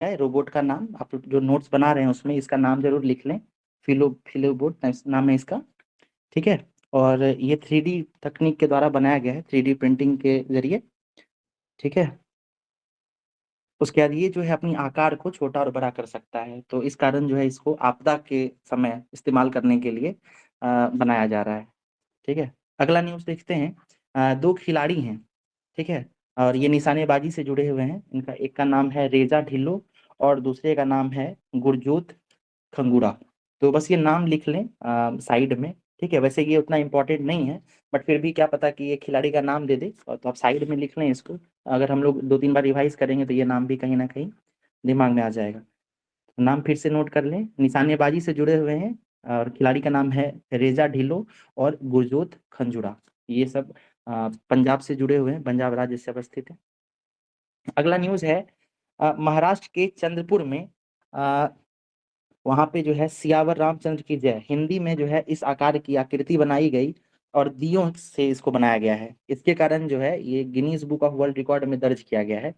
है रोबोट का नाम, आप जो नोट्स बना रहे हैं उसमें इसका नाम जरूर लिख लें। फिलोबोट नाम है इसका। ठीक है। और ये 3D तकनीक के द्वारा बनाया गया है, 3D प्रिंटिंग के जरिए। ठीक है। उसके बाद ये जो है अपनी आकार को छोटा और बड़ा कर सकता है, तो इस कारण जो है इसको आपदा के समय इस्तेमाल करने के लिए बनाया जा रहा है। ठीक है। अगला न्यूज़ देखते हैं। दो खिलाड़ी हैं। ठीक है। और ये निशानेबाजी से जुड़े हुए हैं। इनका एक का नाम है रेजा ढिल्लो और दूसरे का नाम है गुरजोत खंगूरा। तो बस ये नाम लिख लें साइड में। ठीक है। वैसे ये उतना इम्पोर्टेंट नहीं है, बट फिर भी क्या पता कि ये खिलाड़ी का नाम दे दे, और तो आप साइड में लिख लें इसको। अगर हम लोग 2-3 बार रिवाइज करेंगे तो ये नाम भी कहीं ना कहीं दिमाग में आ जाएगा। नाम फिर से नोट कर लें, निशानेबाजी से जुड़े हुए हैं और खिलाड़ी का नाम है रेजा ढिल्लो और गुरजोत खंजूरा। ये सब पंजाब से जुड़े हुए हैं, पंजाब राज्य से अवस्थित है। अगला न्यूज़ है महाराष्ट्र के चंद्रपुर में वहां पे जो है सियावर रामचंद्र की जय हिंदी में जो है इस आकार की आकृति बनाई गई और दियों से इसको बनाया गया है। इसके कारण जो है ये Guinness book of world record में दर्ज किया गया है।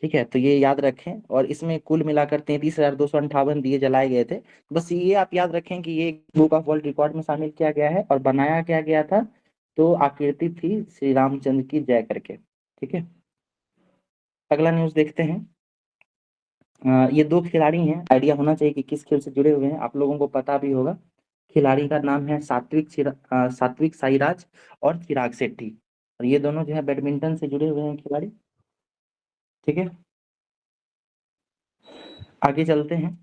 ठीक है। तो ये याद रखें, और इसमें कुल मिलाकर 33,258 दिए जलाए गए थे। बस ये आप याद रखें कि ये बुक ऑफ वर्ल्ड रिकॉर्ड में शामिल किया गया है और बनाया क्या गया था, तो आकृति थी श्री रामचंद्र की जय करके। ठीक है। अगला न्यूज देखते हैं। ये दो खिलाड़ी हैं, आइडिया होना चाहिए कि किस खेल से जुड़े हुए हैं, आप लोगों को पता भी होगा। खिलाड़ी का नाम है सात्विक साईराज और चिराग शेट्टी, और ये दोनों जो है बैडमिंटन से जुड़े हुए हैं खिलाड़ी। ठीक है। आगे चलते हैं।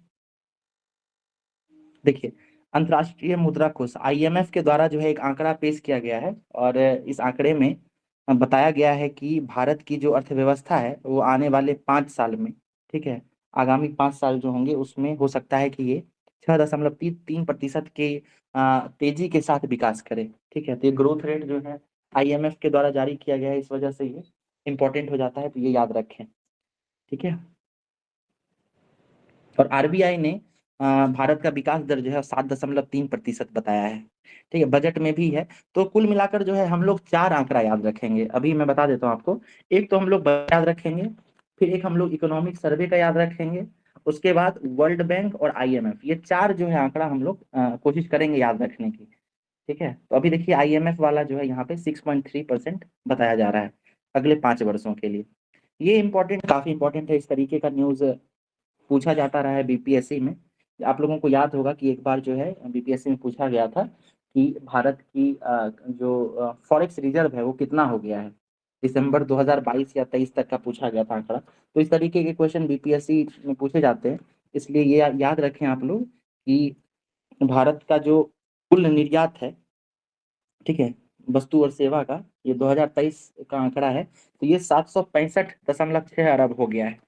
देखिए, अंतर्राष्ट्रीय मुद्रा कोष IMF के द्वारा जो है एक आंकड़ा पेश किया गया है, और इस आंकड़े में बताया गया है कि भारत की जो अर्थव्यवस्था है वो आने वाले 5 साल में, ठीक है, आगामी 5 साल जो होंगे उसमें हो सकता है कि ये 6.3% के तेजी के साथ विकास करे। ठीक है। तो ये ग्रोथ रेट जो है IMF के द्वारा जारी किया गया है, इस वजह से ये इंपॉर्टेंट हो जाता है, तो ये याद रखें। ठीक है। और RBI ने भारत का विकास दर जो है 7.3% बताया है। ठीक है, बजट में भी है। तो कुल मिलाकर जो है हम लोग 4 आंकड़ा याद रखेंगे, अभी मैं बता देता हूँ आपको। एक तो हम लोग बजट याद रखेंगे, फिर एक हम लोग इकोनॉमिक सर्वे का याद रखेंगे, उसके बाद वर्ल्ड बैंक और IMF, ये 4 जो है आंकड़ा हम लोग कोशिश करेंगे याद रखने की। ठीक है। तो अभी देखिए IMF वाला जो है यहाँ पे 6.3% बताया जा रहा है अगले 5 वर्षों के लिए। ये इंपॉर्टेंट, काफी इंपॉर्टेंट है, इस तरीके का न्यूज पूछा जाता रहा है BPSC में। आप लोगों को याद होगा कि एक बार जो है BPSC में पूछा गया था कि भारत की जो फॉरेक्स रिजर्व है वो कितना हो गया है। दिसंबर 2022 या 23 तक का पूछा गया था आंकड़ा। तो इस तरीके के क्वेश्चन BPSC में पूछे जाते हैं, इसलिए ये याद रखें आप लोग कि भारत का जो कुल निर्यात है, ठीक है, वस्तु और सेवा का, ये 2023 का आंकड़ा है, तो ये 765.6 अरब हो गया है।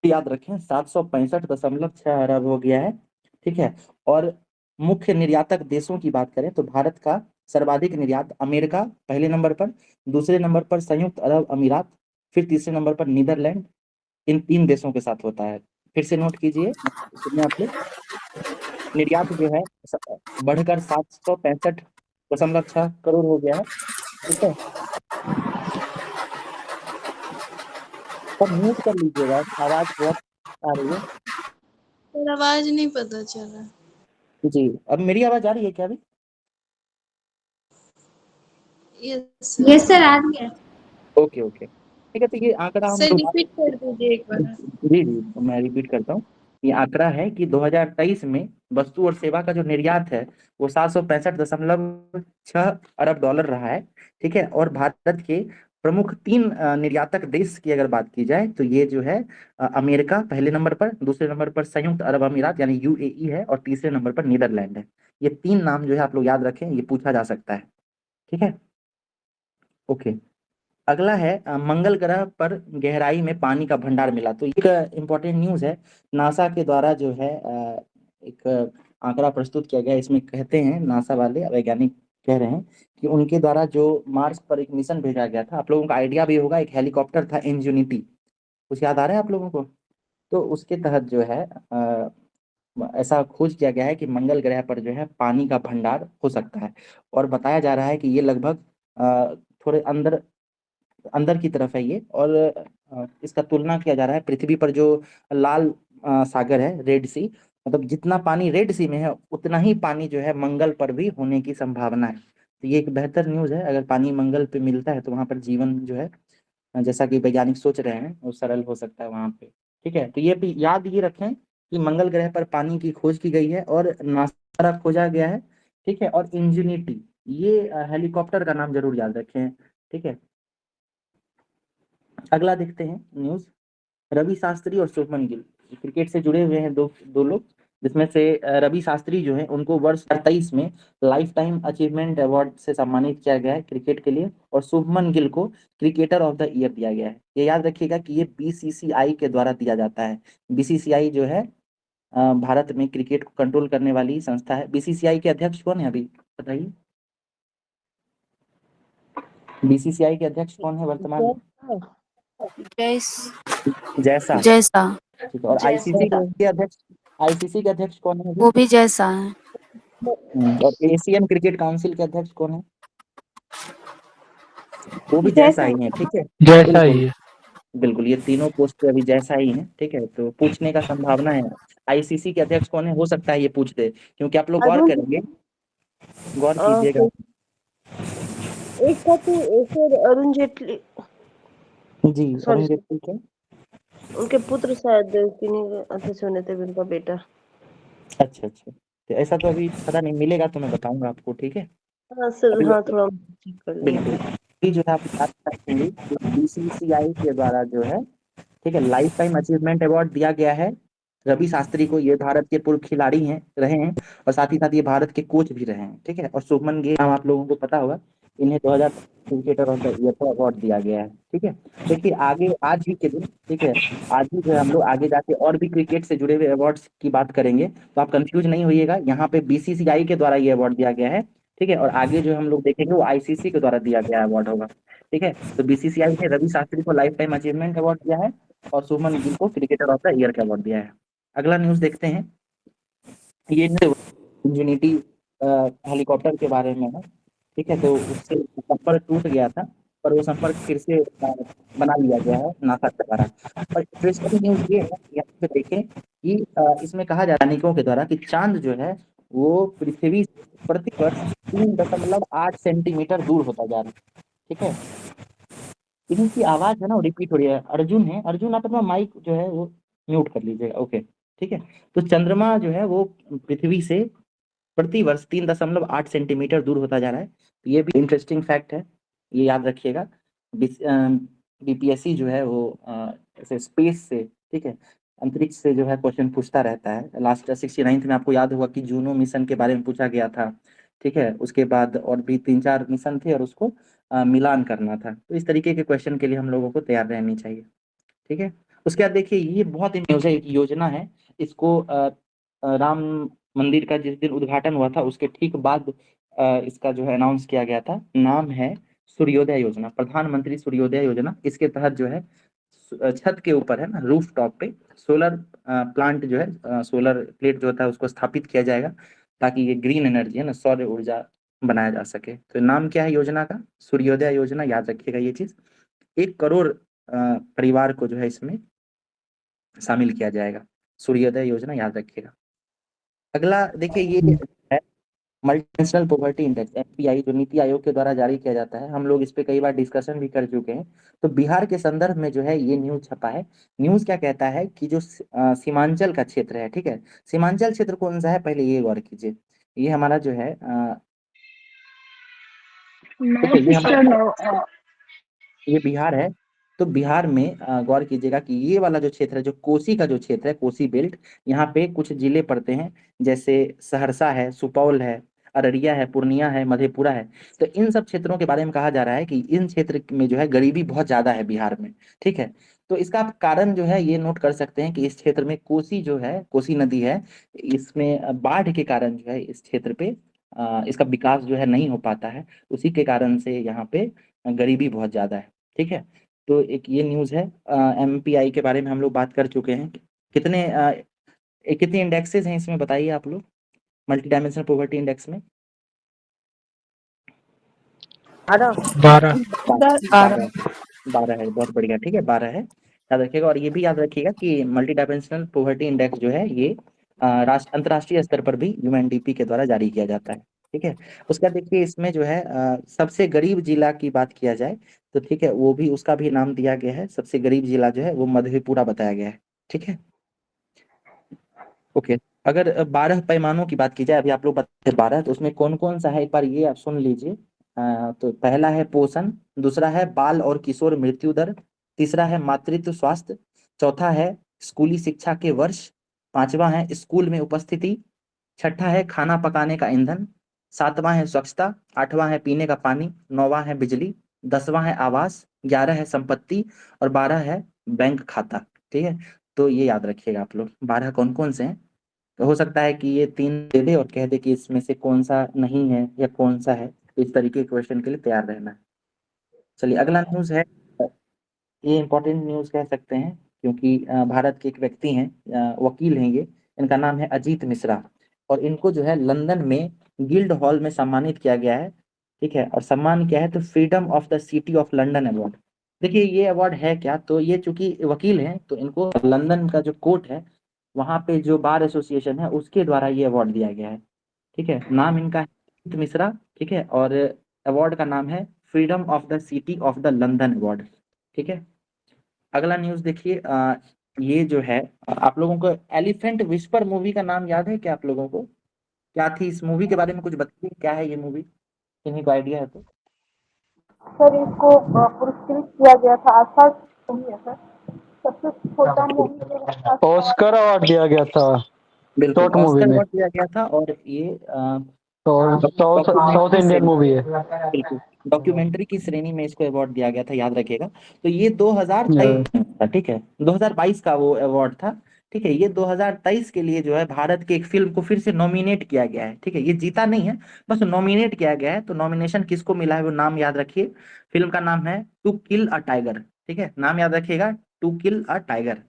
याद रखें 765.6 अरब हो गया है। ठीक है। और मुख्य निर्यातक देशों की बात करें तो भारत का सर्वाधिक निर्यात अमेरिका पहले नंबर पर, दूसरे नंबर पर संयुक्त अरब अमीरात, फिर तीसरे नंबर पर नीदरलैंड, इन 3 देशों के साथ होता है। फिर से नोट कीजिए कितने आप लोग, निर्यात जो है बढ़कर 765.6 करोड़ हो गया है। ठीक है। सब म्यूट कर लीजिएगा, आवाज बहुत आ रही है। पर आवाज नहीं पता चला। जी, अब मेरी आवाज आ रही है क्या अभी? Yes yes sir. सर, आ रही है। ओके ओके, ठीक है। तो ये आंकड़ा हम सर लोग, रिपीट कर दीजिए एक बार। जी जी, तो मैं रिपीट करता हूँ। ये आंकड़ा है कि 2023 में वस्तु और सेवा का जो निर्यात है वो 765.6 अरब डॉलर रहा है। ठीक है। और भारत के प्रमुख 3 निर्यातक देश की अगर बात की जाए तो ये जो है अमेरिका पहले नंबर पर, दूसरे नंबर पर संयुक्त अरब अमीरात यानी UAE है, और तीसरे नंबर पर नीदरलैंड है। ये 3 नाम जो है आप लोग याद रखें, ये पूछा जा सकता है। ठीक है। ओके। अगला है मंगल ग्रह पर गहराई में पानी का भंडार मिला, तो एक इम्पोर्टेंट न्यूज है। नासा के द्वारा जो है एक आंकड़ा प्रस्तुत किया गया है। इसमें कहते हैं नासा वाले वैज्ञानिक कह रहे हैं कि उनके द्वारा जो मार्स पर एक मिशन भेजा गया था, आप लोगों का आइडिया भी होगा, एक हेलीकॉप्टर था इंजनिटी, कुछ याद आ रहा है आप लोगों को? तो उसके तहत जो है ऐसा खोज किया गया है कि मंगल ग्रह पर जो है पानी का भंडार हो सकता है, और बताया जा रहा है कि ये लगभग थोड़े अंदर अंदर की तरफ है ये, और इसका तुलना किया जा रहा है पृथ्वी पर जो लाल सागर है, रेड सी, मतलब जितना पानी रेड सी में है उतना ही पानी जो है मंगल पर भी होने की संभावना है। तो ये एक बेहतर न्यूज़ है, अगर पानी मंगल पे मिलता है तो वहां पर जीवन जो है, जैसा कि वैज्ञानिक सोच रहे हैं, वो सरल हो सकता है वहां पे। ठीक है, तो ये भी याद ये रखें कि मंगल ग्रह पर पानी की खोज की गई है और नासा द्वारा खोजा गया है। ठीक है, और इंजेनिटी, ये हेलीकॉप्टर का नाम जरूर याद रखें। ठीक है, अगला देखते हैं न्यूज। रवि शास्त्री और शुभमन गिल क्रिकेट से जुड़े हुए हैं, दो दो लोग, जिसमें से रवि शास्त्री जो है उनको वर्ष 2023 में लाइफ टाइम अचीवमेंट अवार्ड से सम्मानित किया गया है क्रिकेट के लिए, और शुभमन गिल को क्रिकेटर ऑफ द ईयर दिया गया है। ये याद रखिएगा कि ये बीसीसीआई के द्वारा दिया जाता है। बीसीसीआई जो है भारत में क्रिकेट को कंट्रोल करने वाली संस्था है। बीसीसीआई के अध्यक्ष कौन है अभी बताइए? बीसीसीआई के अध्यक्ष कौन है वर्तमान में? जैस जैसा। जैसा ठीक है, और आईसीसी के अध्यक्ष, आईसीसी के अध्यक्ष कौन है अभी? वो भी जैसा है। और एशियन क्रिकेट काउंसिल के अध्यक्ष कौन है? वो भी जैसा ही है। ठीक है, जैसा बिल्कुल ही है। बिल्कुल, ये तीनों पोस्ट पे अभी जैसा ही है। ठीक है, तो पूछने का संभावना है आईसीसी के अध्यक्ष कौन है, हो सकता है ये पूछ दे, क्योंकि आप लोग गौर करेंगे, गौर कीजिएगा। एक था तो फिर अरुण जेटली, जी, अरुण जेटली के उनके पुत्र शायद किन्हीं अध्यक्ष होने थे, उनका बेटा। अच्छा अच्छा, तो ऐसा तो अभी पता नहीं, मिलेगा तो मैं बताऊंगा आपको। ठीक है, हाँ सर, अभी हाँ थोड़ा चेक कर लेंगे। बिल्कुल, अभी जो है आप याद रखेंगे बीसीसीआई के द्वारा जो है, ठीक है, लाइफ टाइम अचीवमेंट अवार्ड दिया गया है रवि शास्त्री को। ये भारत के पूर्व खिलाड़ी हैं, रहे हैं, और साथ ही साथ ये भारत के कोच भी रहे हैं। ठीक है, और शुभमन गिल नाम आप लोगों को पता होगा, इन्हें 2000 क्रिकेटर ऑफ द ईयर का अवार्ड दिया गया है। ठीक है, देखिए आगे आज ही के दिन, ठीक है, आज ही जो है हम लोग आगे जाके और भी क्रिकेट से जुड़े हुए अवार्ड्स की बात करेंगे, तो आप कंफ्यूज नहीं होइएगा, यहाँ पे बीसीसीआई के द्वारा ये अवार्ड दिया गया है। ठीक है, और आगे जो हम लोग देखेंगे वो आईसीसी के द्वारा दिया गया अवार्ड होगा। ठीक है, तो बीसीसीआई ने रवि शास्त्री को लाइफ टाइम अचीवमेंट अवार्ड दिया है और शुभमन गिल को क्रिकेटर ऑफ द ईयर का अवार्ड दिया है। अगला न्यूज देखते हैं, ये इंजेनिटी हेलीकॉप्टर के बारे में है। ठीक है, तो उससे संपर्क टूट गया था, पर वो संपर्क फिर से बना लिया गया है नासा के द्वारा। और इंटरेस्टिंग न्यूज ये है, यहाँ पे देखें कि इसमें कहा जा रहा है वैज्ञानिकों के द्वारा कि चांद जो है वो पृथ्वी से प्रति वर्ष 3.8 सेंटीमीटर दूर होता जा रहा है। ठीक है, इनकी आवाज है ना वो रिपीट हो रही है। अर्जुन है, अर्जुन आप अपना माइक जो है वो म्यूट कर लीजिएगा। ओके, ठीक है, तो चंद्रमा जो है वो पृथ्वी से प्रति वर्ष 3.8 सेंटीमीटर दूर होता जा रहा है। तो ये भी इंटरेस्टिंग फैक्ट है, ये याद रखिएगा। बीपीएससी जो है वो ऐसे स्पेस से, ठीक है, अंतरिक्ष से जो है क्वेश्चन पूछता रहता है। लास्ट 69th में आपको याद होगा कि जूनो मिशन के बारे में पूछा गया था। ठीक है, उसके बाद और भी 3-4 मिशन थे और उसको मिलान करना था। तो इस तरीके के क्वेश्चन के लिए हम लोगों को तैयार रहनी चाहिए। ठीक है, उसके बाद देखिए ये बहुत न्यूज़ है, एक योजना है, इसको राम मंदिर का जिस दिन उद्घाटन हुआ था उसके ठीक बाद इसका जो है अनाउंस किया गया था। नाम है सूर्योदय योजना, प्रधानमंत्री सूर्योदय योजना। इसके तहत जो है छत के ऊपर है ना, रूफ टॉप पे सोलर प्लांट जो है, सोलर प्लेट जो होता है उसको स्थापित किया जाएगा, ताकि ये ग्रीन एनर्जी है ना, सौर ऊर्जा बनाया जा सके। तो नाम क्या है योजना का? सूर्योदय योजना, याद रखिएगा ये चीज। 1 करोड़ परिवार को जो है इसमें शामिल किया जाएगा। सूर्योदय योजना याद रखिएगा। अगला देखिए ये है मल्टीनेशनल पॉवर्टी इंडेक्स, एमपीआई, जो नीति आयोग के द्वारा जारी किया जाता है। हम लोग इस पे कई बार डिस्कशन भी कर चुके हैं। तो बिहार के संदर्भ में जो है ये न्यूज छपा है। न्यूज क्या कहता है कि जो सीमांचल का क्षेत्र है, ठीक है, सीमांचल क्षेत्र कौन सा है पहले ये गौर कीजिए। ये हमारा जो है ये बिहार है। तो बिहार में गौर कीजिएगा कि ये वाला जो क्षेत्र है, जो कोसी का जो क्षेत्र है, कोसी बेल्ट, यहाँ पे कुछ जिले पड़ते हैं, जैसे सहरसा है, सुपौल है, अररिया है, पूर्णिया है, मधेपुरा है। तो इन सब क्षेत्रों के बारे में कहा जा रहा है कि इन क्षेत्र में जो है गरीबी बहुत ज्यादा है बिहार में। ठीक है, तो इसका आप कारण जो है ये नोट कर सकते हैं कि इस क्षेत्र में कोसी जो है, कोसी नदी है, इसमें बाढ़ के कारण जो है इस क्षेत्र पे इसका विकास जो है नहीं हो पाता है। उसी के कारण से यहाँ पे गरीबी बहुत ज्यादा है। ठीक है, तो एक ये न्यूज़ है। एमपीआई के बारे में हम लोग बात कर चुके हैं। कितने कितने इंडेक्सेस हैं इसमें बताइए आप लोग, मल्टी डायमेंशनल पॉवर्टी इंडेक्स में? 12। 12 12 है, बहुत बढ़िया। ठीक है, 12 है। याद रखिएगा। और ये भी याद रखिएगा कि मल्टी डायमेंशनल पॉवर्टी इंडेक्स जो है ये अंतर्राष्ट्रीय स्तर पर भी यूएनडीपी के द्वारा जारी किया जाता है। ठीक है। उसका देखिए इसमें जो है सबसे गरीब जिला की बात किया जाए तो ठीक है, वो भी उसका भी नाम दिया गया है। सबसे गरीब जिला जो है वो मधेपुरा बताया गया है। ठीक है। ओके। अगर 12 पैमानों की बात की जाए, अभी आप लोग बताते 12, तो उसमें कौन कौन सा है एक बार ये आप सुन लीजिए। तो पहला है पोषण, दूसरा है बाल और किशोर मृत्यु दर, तीसरा है मातृत्व स्वास्थ्य, चौथा है स्कूली शिक्षा के वर्ष, पांचवा है स्कूल में उपस्थिति, छठा है खाना पकाने का ईंधन, सातवां है स्वच्छता, आठवां है पीने का पानी, नौवां है बिजली, 10वां है आवास, 11 है संपत्ति और 12 है बैंक खाता। ठीक है। तो ये याद रखिएगा आप लोग 12 कौन कौन से हैं। तो हो सकता है कि ये 3 दे दे और कह दे कि इसमें से कौन सा नहीं है या कौन सा है। इस तरीके के क्वेश्चन के लिए तैयार रहना है। चलिए अगला न्यूज़ है। ये इंपॉर्टेंट न्यूज़ कह सकते हैं क्योंकि भारत के एक व्यक्ति हैं, वकील हैं ये। इनका नाम है अजीत मिश्रा और इनको जो है लंदन में गिल्ड हॉल में सम्मानित किया गया है। ठीक है। और सम्मान क्या है तो freedom of the city of London award. देखिए ये अवार्ड है क्या, तो ये चूंकि वकील हैं तो इनको लंदन का जो कोर्ट है वहाँ पे जो बार एसोसिएशन है उसके द्वारा ये अवार्ड दिया गया है। ठीक है। नाम इनका है अजीत मिश्रा। ठीक है। और अवार्ड का नाम है freedom of the city of the London award. ठीक है। अगला न्यूज़ देखिए, ये जो है आप लोगों को एलिफेंट विस्पर मूवी का नाम याद है क्या आप लोगों को? क्या थी इस मूवी के बारे में कुछ बताइए, क्या है ये मूवी, किन्हीं को आइडिया है तो? सर इसको पुरस्कृत किया गया था, अच्छा मूवी है सर, सबसे छोटा मूवी। ऑस्कर अवार्ड दिया गया था बिल्कुल शॉर्ट मूवी ऑस्कर में। अवार्ड दिया गया था और ये साउथ इंडियन मूवी है। बिल्कुल डॉक्यूमेंट्री की श्रेणी में इसको अवार्ड दिया गया था, याद रखिएगा। तो ये 2023 में था। ठीक है। 2022 का वो अवार्ड था। ठीक है। ये 2023 के लिए जो है भारत की एक फिल्म को फिर से नॉमिनेट किया गया है। ठीक है। ये जीता नहीं है, बस नॉमिनेट किया गया है। तो नॉमिनेशन किसको मिला है वो नाम याद रखिए। फिल्म का नाम है टू किल अ टाइगर। ठीक है। नाम याद रखिएगा, टू किल अ टाइगर।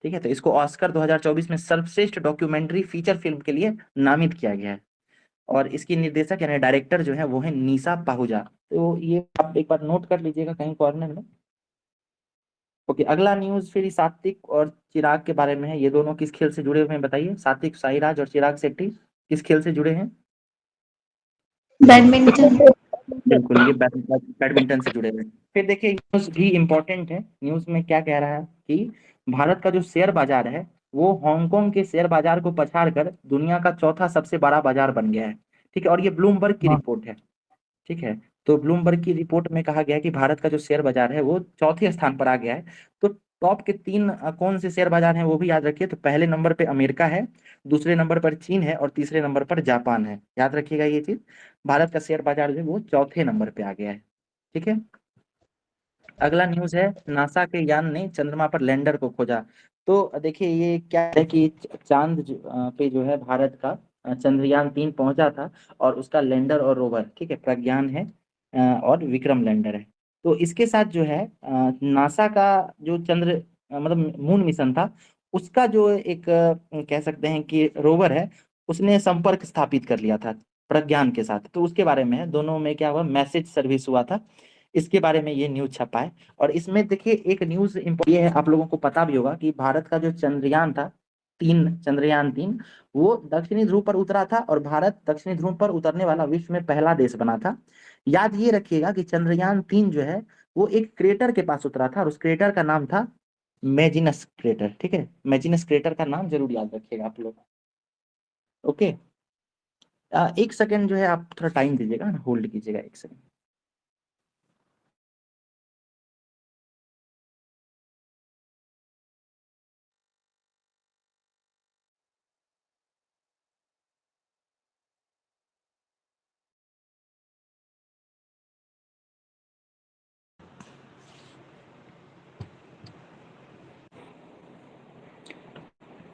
ठीक है। तो इसको ऑस्कर 2024 में सर्वश्रेष्ठ डॉक्यूमेंट्री फीचर फिल्म के लिए नामित किया गया है। और इसकी निर्देशक यानी डायरेक्टर जो है वो है निशा पाहुजा। तो ये आप एक बार नोट कर लीजिएगा कहीं कॉर्नर में। ओके। अगला न्यूज फिर सात्विक और चिराग के बारे में है। ये दोनों किस खेल से जुड़े हुए हैं बताइए? सात्विक साईराज और चिराग शेट्टी किस खेल से जुड़े हैं? बैडमिंटन। बिल्कुल, ये बैडमिंटन से जुड़े हुए हैं। फिर देखिए न्यूज भी इंपॉर्टेंट है। न्यूज में क्या कह रहा है कि भारत का जो शेयर बाजार है वो हांगकांग के शेयर बाजार को पछाड़ कर दुनिया का चौथा सबसे बड़ा बाजार बन गया है। ठीक है। और ये ब्लूमबर्ग की रिपोर्ट है। ठीक है। तो ब्लूमबर्ग की रिपोर्ट में कहा गया है कि भारत का जो शेयर बाजार है वो चौथे स्थान पर आ गया है। तो टॉप के 3 कौन से शेयर बाजार हैं वो भी याद रखिए। तो पहले नंबर पे अमेरिका है, दूसरे नंबर पर चीन है और तीसरे नंबर पर जापान है। याद रखिएगा ये चीज। भारत का शेयर बाजार जो है वो चौथे नंबर पे आ गया है। ठीक है। अगला न्यूज है नासा के यान ने चंद्रमा पर लैंडर को खोजा। तो देखिए ये क्या है कि चांद पे जो है भारत का चंद्रयान 3 पहुंचा था और उसका लैंडर और रोवर, ठीक है, प्रज्ञान है और विक्रम लैंडर है। तो इसके साथ जो है नासा का जो चंद्र मतलब मून मिशन था उसका जो एक कह सकते हैं कि रोवर है उसने संपर्क स्थापित कर लिया था प्रज्ञान के साथ। तो उसके बारे में है, दोनों में क्या हुआ, मैसेज सर्विस हुआ था। इसके बारे में ये न्यूज छपा है। और इसमें देखिए एक न्यूज ये है, आप लोगों को पता भी होगा कि भारत का जो चंद्रयान था चंद्रयान 3 वो दक्षिणी ध्रुव पर उतरा था और भारत दक्षिणी ध्रुव पर उतरने वाला विश्व में पहला देश बना था। याद ये रखिएगा कि चंद्रयान 3 जो है वो एक क्रेटर के पास उतरा था और उस क्रेटर का नाम था मैजिनस क्रेटर। ठीक है। मैजिनस क्रेटर का नाम जरूर याद रखिएगा आप लोग। ओके। एक सेकेंड जो है आप थोड़ा टाइम दीजिएगा, होल्ड कीजिएगा एक सेकेंड।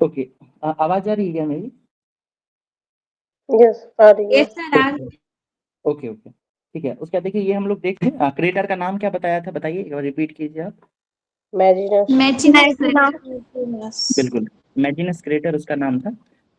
ओके। आवाज आ रही है क्या मेरी? यस आ रही है। यस सर आ ओके ओके ठीक है। उसका देखिए ये हम लोग देखते हैं क्रिएटर का नाम क्या बताया था, बताइए एक बार रिपीट कीजिए आप। मैजिनस। बिल्कुल मैजिनस क्रिएटर उसका नाम था।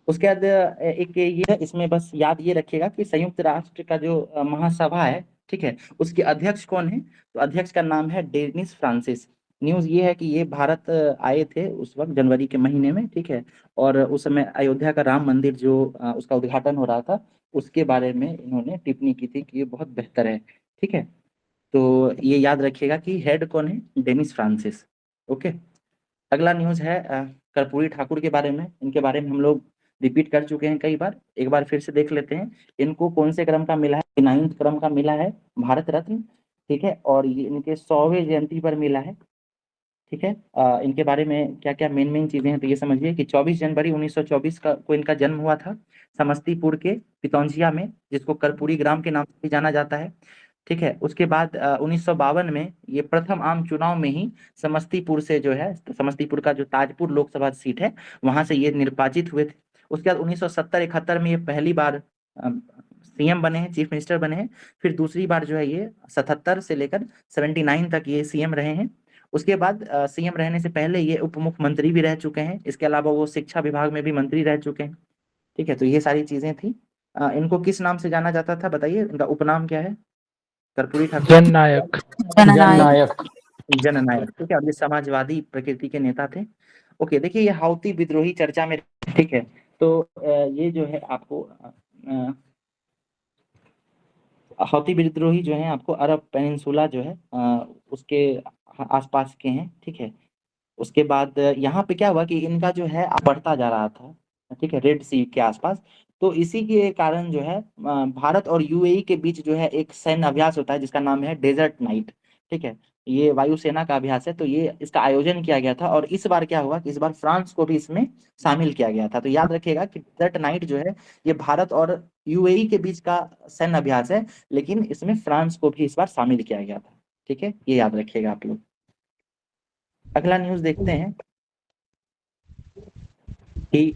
उसके बाद एक ये इसमें बस याद ये रखिएगा कि संयुक्त राष्ट्र का जो महासभा है, ठीक है, उसके अध्यक्ष कौन है? तो अध्यक्ष का नाम है डेनिस फ्रांसिस। न्यूज़ ये है कि ये भारत आए थे उस वक्त जनवरी के महीने में, ठीक है। और उस समय अयोध्या का राम मंदिर जो उसका उद्घाटन हो रहा था, उसके बारे में इन्होंने टिप्पणी की थी कि ये बहुत बेहतर है, ठीक है। तो ये याद रखिएगा कि हेड कौन है, डेनिस फ्रांसिस। ओके। अगला न्यूज़ है कर्पूरी ठाकुर के बारे में। इनके बारे में हम लोग रिपीट कर चुके हैं कई बार, एक बार फिर से देख लेते हैं। इनको कौन से क्रम का मिला है, 9th क्रम का मिला है भारत रत्न, ठीक है। और ये इनके 100वें जयंती पर मिला है, ठीक है। इनके बारे में क्या क्या मेन चीजें हैं तो ये समझिए कि 24 जनवरी 1924 को इनका जन्म हुआ था समस्तीपुर के पितौंजिया में, जिसको कर्पूरी ग्राम के नाम से भी जाना जाता है, ठीक है। उसके बाद 1952 में ये प्रथम आम चुनाव में ही समस्तीपुर से जो है, समस्तीपुर का जो ताजपुर लोकसभा सीट है वहां से ये निर्वाचित हुए थे। उसके बाद 1970-71 में ये पहली बार सीएम बने हैं, चीफ मिनिस्टर बने हैं। फिर दूसरी बार जो है ये 77 से लेकर 79 तक ये सीएम रहे हैं। उसके बाद सीएम रहने से पहले ये उप मुख्यमंत्री भी रह चुके हैं। इसके अलावा वो शिक्षा विभाग में भी मंत्री रह चुके हैं, ठीक है। तो ये सारी चीजें थी। इनको किस नाम से जाना जाता था बताइए, इनका उपनाम क्या है कर्पूरी ठाकुर? जननायक। जननायक। जननायक, ठीक है। और ये समाजवादी प्रकृति के नेता थे। ओके, देखिए ये हाउती विद्रोही चर्चा में, ठीक है। तो ये जो है आपको हाउती विद्रोही जो है आपको अरब पेनिनसुला जो है उसके आसपास के हैं, ठीक है। उसके बाद यहाँ पे क्या हुआ कि इनका जो है बढ़ता जा रहा था, ठीक है, रेड सी के आसपास। तो इसी के कारण जो है भारत और यूएई के बीच जो है एक सैन्य अभ्यास होता है जिसका नाम है डेजर्ट नाइट, ठीक है। ये वायुसेना का अभ्यास है, तो ये इसका आयोजन किया गया था। और इस बार क्या हुआ कि इस बार फ्रांस को भी इसमें शामिल किया गया था। तो याद रखिएगा कि डेजर्ट नाइट जो है ये भारत और यूएई के बीच का सैन्य अभ्यास है, लेकिन इसमें फ्रांस को भी इस बार शामिल किया गया था, ठीक है। ये याद रखिएगा आप लोग। अगला न्यूज देखते हैं कि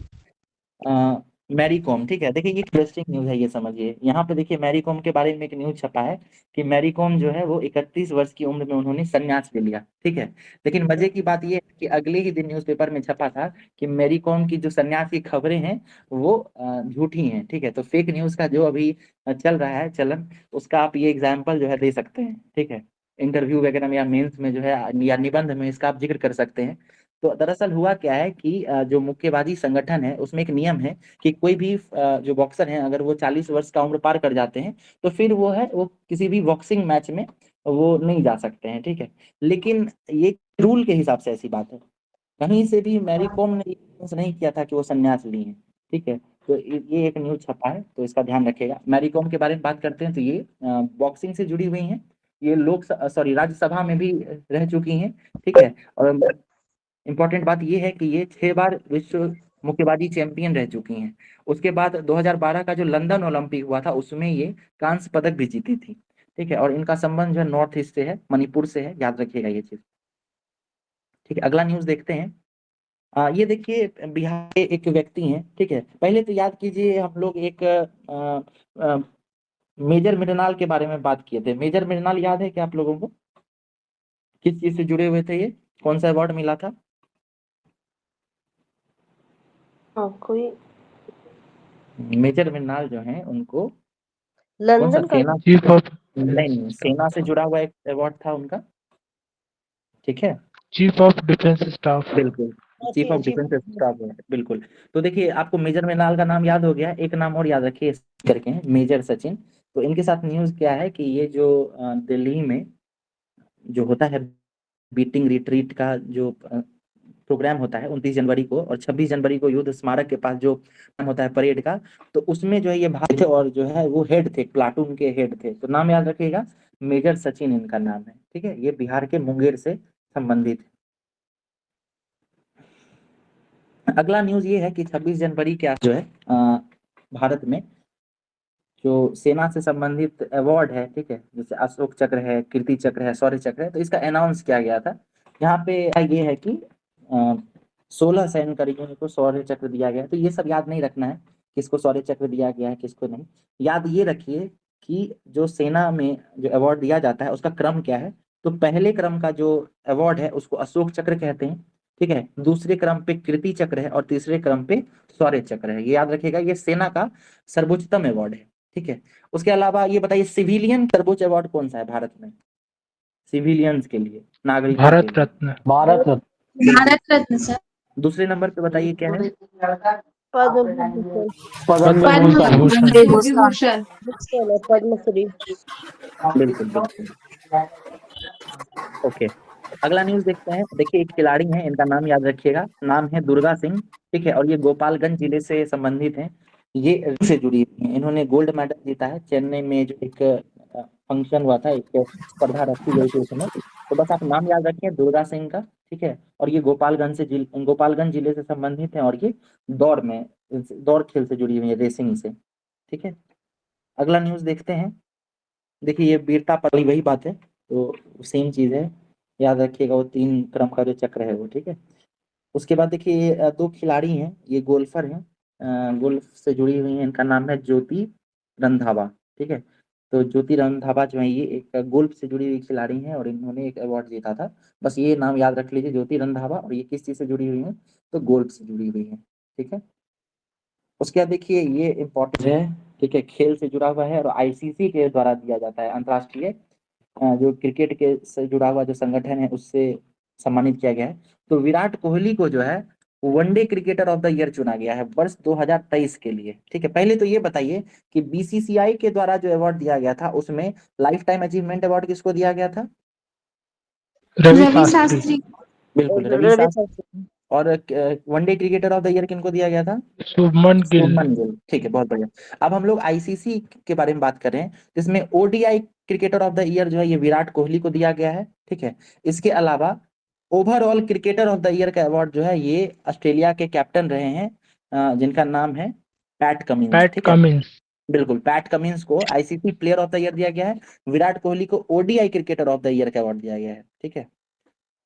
मैरी कॉम, ठीक है। देखिए ये इंटरेस्टिंग न्यूज है, ये समझिए। यहाँ पे देखिए मैरी कॉम के बारे में एक न्यूज छपा है कि मैरी कॉम जो है वो 31 वर्ष की उम्र में उन्होंने संन्यास ले लिया, ठीक है। लेकिन मजे की बात ये है कि अगले ही दिन न्यूज़पेपर में छपा था कि मैरी कॉम की जो संन्यास की खबरें हैं वो झूठी हैं, ठीक है। तो फेक न्यूज का जो अभी चल रहा है चलन, उसका आप ये एग्जाम्पल जो है दे सकते हैं, ठीक है। इंटरव्यू वगैरह में या मेंस में जो है या निबंध में इसका आप जिक्र कर सकते हैं। तो दरअसल हुआ क्या है कि जो मुक्केबाजी संगठन है उसमें एक नियम है कि कोई भी जो बॉक्सर हैं अगर वो 40 वर्ष का उम्र पार कर जाते हैं तो फिर वो किसी भी बॉक्सिंग मैच में वो नहीं जा सकते हैं, ठीक है। लेकिन ये रूल के हिसाब से ऐसी बात है, कहीं से भी मैरी कॉम ने ये नहीं किया था कि वो संन्यास ली है, ठीक है। तो ये एक न्यूज छपा है, तो इसका ध्यान रखिएगा। मैरी कॉम के बारे में बात करते हैं तो ये बॉक्सिंग से जुड़ी हुई हैं। ये राज्यसभा में भी रह चुकी हैं, ठीक है। और इम्पोर्टेंट बात ये है कि ये 6 बार विश्व मुक्केबाजी चैंपियन रह चुकी हैं। उसके बाद 2012 का जो लंदन ओलंपिक हुआ था उसमें ये कांस्य पदक भी जीती थी, ठीक है। और इनका संबंध जो है नॉर्थ ईस्ट से है, मणिपुर से है, याद रखिएगा ये चीज, ठीक है। अगला न्यूज देखते हैं। ये देखिए बिहार के एक व्यक्ति हैं, ठीक है। पहले तो याद कीजिए हम लोग एक मेजर मृणाल के बारे में बात किए थे। मेजर मृणाल याद है क्या आप लोगों को? किस चीज से जुड़े हुए थे, ये कौन सा अवार्ड मिला था? कोई मेजर मृणाल जो हैं उनको कौन सा लंदन का सेना, चीफ ऑफ नहीं सेना से जुड़ा हुआ एक अवार्ड था उनका, ठीक है। Chief of defence staff. बिल्कुल, चीफ ऑफ डिफेंस स्टाफ है, बिल्कुल। तो देखिए आपको मेजर मृणाल का नाम याद हो गया, एक नाम और याद रखिए इस करके हैं, मेजर सचिन। तो इनके साथ न्यूज क्या है कि ये जो दिल्ली में जो होता है बीटिंग रिट्रीट का जो प्रोग्राम होता है 29 जनवरी को, और 26 जनवरी को युद्ध स्मारक के पास जो होता है परेड का, तो उसमें जो है ये भाग थे और जो है वो हेड थे, प्लाटून के हेड थे। तो नाम याद रखिएगा, मेजर सचिन इनका नाम है, ठीक है। ये बिहार के मुंगेर से संबंधित है। अगला न्यूज ये है कि 26 जनवरी के जो है भारत में जो सेना से संबंधित अवार्ड है, ठीक है, जैसे अशोक चक्र है, कीर्ति चक्र है, शौर्य चक्र है, तो इसका अनाउंस किया गया था। यहाँ पे ये है कि 16 सैन्य कर्मियों को शौर्य चक्र दिया गया है। तो ये सब याद नहीं रखना है किसको शौर्य चक्र दिया गया है किसको नहीं। याद ये रखिए कि जो सेना में जो अवार्ड दिया जाता है उसका क्रम क्या है। तो पहले क्रम का जो अवार्ड है उसको अशोक चक्र कहते हैं, ठीक है। दूसरे क्रम पे कीर्ति चक्र है और तीसरे क्रम पे शौर्य चक्र है। ये याद रखिएगा, ये सेना का सर्वोच्चतम अवार्ड है, ठीक है। उसके अलावा ये बताइए सिविलियन सर्वोच्च अवार्ड कौन सा है भारत में सिविलियंस के लिए? नागरिकों भारत के लिए। रत्न। भारत रत्न। बिल्कुल। भारत रत्न सर। दूसरे नंबर पे बताइए क्या है? पद्म भूषण। पद्म पद्म भूषण। विभूषण। पद्मश्री। बिल्कुल बिल्कुल। ओके, अगला न्यूज देखते हैं। देखिए, एक खिलाड़ी हैं, इनका नाम याद रखिएगा, नाम है दुर्गा सिंह, ठीक है, और ये गोपालगंज जिले से संबंधित हैं। ये से जुड़ी हुई हैं। इन्होंने गोल्ड मेडल जीता है चेन्नई में, जो एक फंक्शन हुआ था, एक स्पर्धा रखी गई थी उसमें। तो बस आप नाम याद रखिए दुर्गा सिंह का, ठीक है, और ये गोपालगंज जिले से संबंधित हैं, और ये दौड़ खेल से जुड़ी हुई है, रेसिंग से, ठीक है। अगला न्यूज देखते हैं। देखिए, ये वीरता पड़ी वही बात है, तो सेम चीज है, याद रखिएगा, वो 3 क्रम का जो चक्र है वो, ठीक है। उसके बाद देखिए, ये 2 खिलाड़ी हैं, ये गोल्फर हैं, गोल्फ से जुड़ी हुई हैं। इनका नाम है ज्योति रंधावा, ठीक है। तो ज्योति रंधावा जो है, ये एक गोल्फ से जुड़ी हुई खिलाड़ी हैं, और इन्होंने एक अवार्ड जीता था। बस ये नाम याद रख लीजिए, ज्योति रंधावा, और ये किस चीज से जुड़ी हुई है? तो गोल्फ से जुड़ी हुई है, ठीक है। उसके बाद देखिए, ये इम्पोर्टेंट है, ठीक है, खेल से जुड़ा हुआ है, और आईसीसी के द्वारा दिया जाता है, अंतर्राष्ट्रीय जो क्रिकेट के से जुड़ा हुआ जो संगठन है, उससे सम्मानित किया गया है। तो विराट कोहली को जो है one day cricketer of the year चुना गया है वर्ष 2023 के लिए, ठीक है। पहले तो ये बताइए कि बीसीसीआई के द्वारा जो अवार्ड दिया गया था, उसमें लाइफ टाइम अचीवमेंट अवार्ड किसको दिया गया था? रवि रवि शास्त्री। शास्त्री। बिल्कुल, रवि शास्त्री। और one day cricketer of the year किनको दिया गया था? शुभमन गिल। शुभमन गिल, ठीक है, बहुत बढ़िया। अब हम लोग आईसीसी के बारे में बात कर रहे हैं, जिसमें ODI cricketer of the year जो है, ये विराट कोहली को दिया गया है, ठीक है। इसके अलावा overall cricketer of the year का अवार्ड जो है, ये ऑस्ट्रेलिया के कैप्टन रहे हैं, जिनका नाम है पैट कमिंस, पैट ठीक है। कमिंस। बिल्कुल, पैट कमिंस को ICC player of the year दिया गया है, विराट कोहली को ODI cricketer of the year का अवार्ड दिया गया है, ठीक है।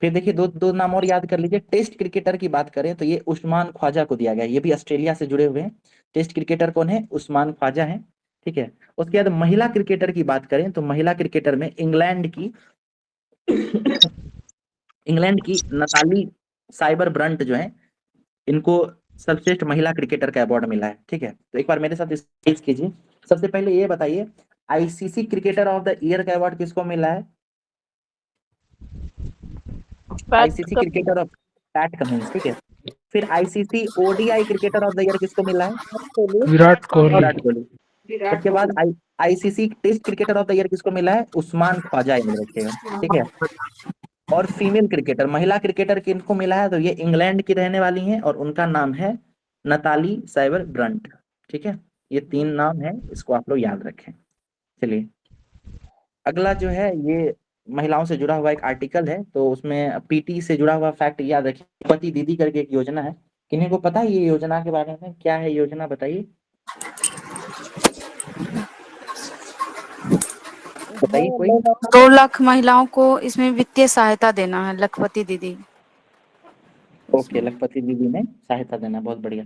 फिर देखिए, दो नाम और याद कर लीजिए। टेस्ट क्रिकेटर की बात करें तो ये उस्मान ख्वाजा को दिया गया है, ये भी ऑस्ट्रेलिया से जुड़े हुए हैं। टेस्ट क्रिकेटर कौन है? उस्मान ख्वाजा है, ठीक है। उसके बाद महिला क्रिकेटर की बात करें तो महिला क्रिकेटर में इंग्लैंड की नताली साइबर ब्रंट जो है, इनको सर्वश्रेष्ठ महिला क्रिकेटर का अवार्ड मिला है, ठीक है। तो एक बार मेरे साथ स्पेस कीजिए। सबसे पहले ये बताइए, ICC cricketer of the year का अवार्ड किसको मिला है? ICC cricketer of Pat Cummins, ठीक है। फिर ICC ODI cricketer of the year किसको मिला है? विराट कोहली। विराट कोहली। उसके बाद ICC test cricketer of the year किसको मिला है? उस्मान ख्वाजा, याद रखिएगा, ठीक है। और फीमेल क्रिकेटर, महिला क्रिकेटर किनको मिला है? तो ये इंग्लैंड की रहने वाली हैं, और उनका नाम है नताली साइबर ब्रंट, ठीक है। ये 3 नाम है, इसको आप लोग याद रखें। चलिए, अगला जो है, ये महिलाओं से जुड़ा हुआ एक आर्टिकल है, तो उसमें पीटी से जुड़ा हुआ फैक्ट याद रखिए। पति दीदी करके एक योजना है, किन्हीं को पता है ये योजना के बारे में? क्या है योजना, बताइए बताइए कोई। 2 लाख महिलाओं को इसमें वित्तीय सहायता देना है, लखपति दीदी। ओके, लखपति दीदी में सहायता देना, बहुत बढ़िया।